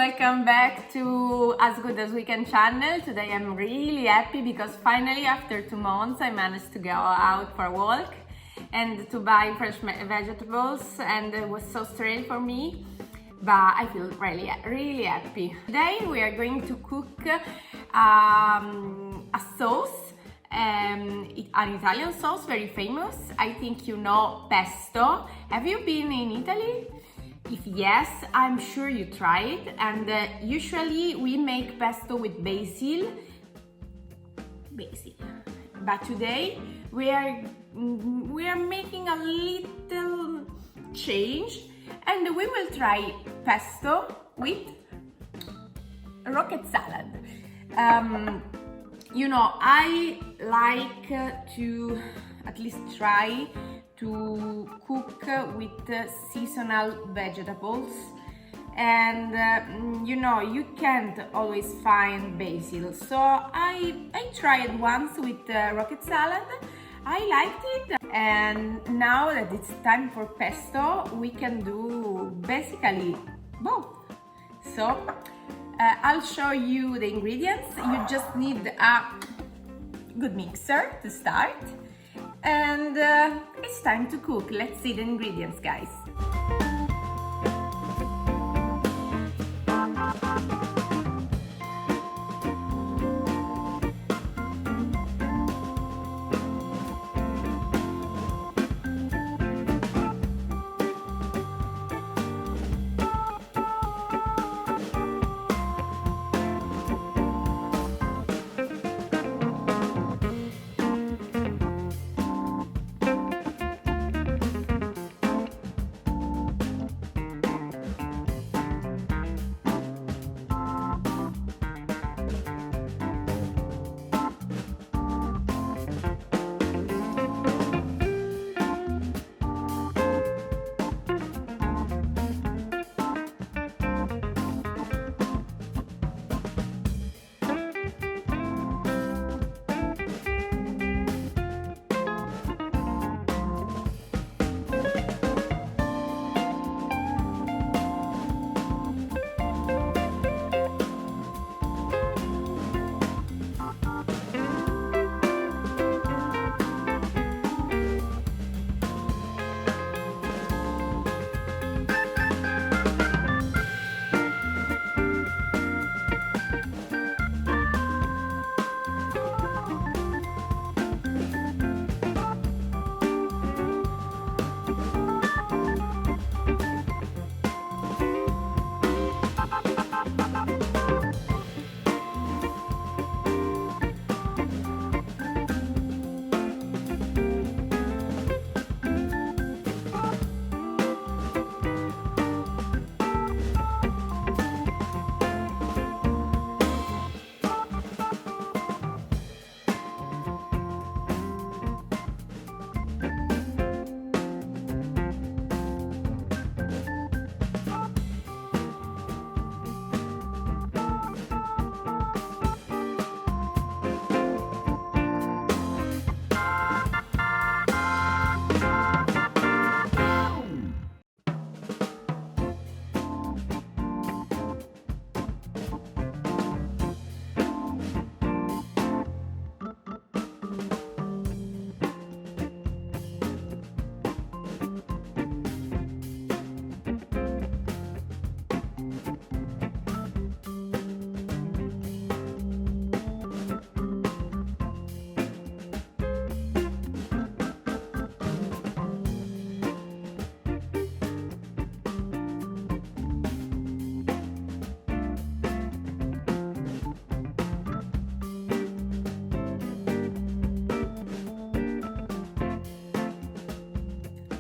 welcome back to As Good As We Can channel. Today I'm really happy because finally after 2 months I managed to go out for a walk and to buy fresh vegetables, and it was so strange for me, but I feel really happy. Today we are going to cook a sauce, an Italian sauce, very famous. I think you know pesto. Have you been in Italy? If yes, I'm sure you tried, and usually we make pesto with basil, but today we are making a little change, and we will try pesto with rocket salad. You know, I like to at least try to cook with seasonal vegetables, and you know, you can't always find basil, so I tried once with rocket salad. I liked it, and now that it's time for pesto, we can do basically both. So I'll show you the ingredients. You just need a good mixer to start, and it's time to cook. Let's see the ingredients, guys.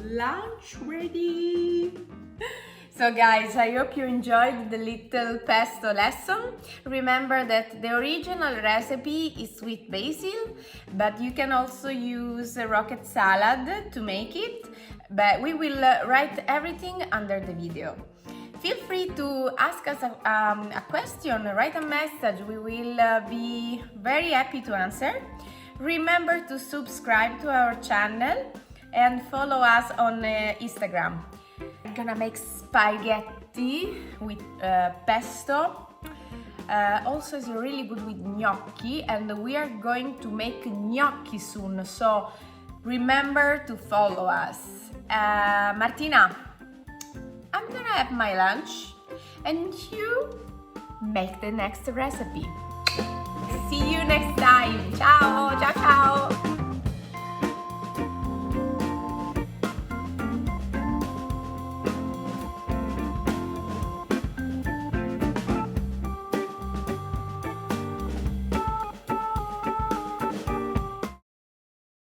Lunch ready! So guys, I hope you enjoyed the little pesto lesson. Remember that the original recipe is with basil, but you can also use a rocket salad to make it, but we will write everything under the video. Feel free to ask us a question, write a message, we will be very happy to answer. Remember to subscribe to our channel and follow us on Instagram. I'm gonna make spaghetti parti with pesto. Also is really good with gnocchi, and we are going to make gnocchi soon, so remember to follow us. Martina, I'm gonna have my lunch and you make the next recipe. See you next time. Ciao, ciao, ciao.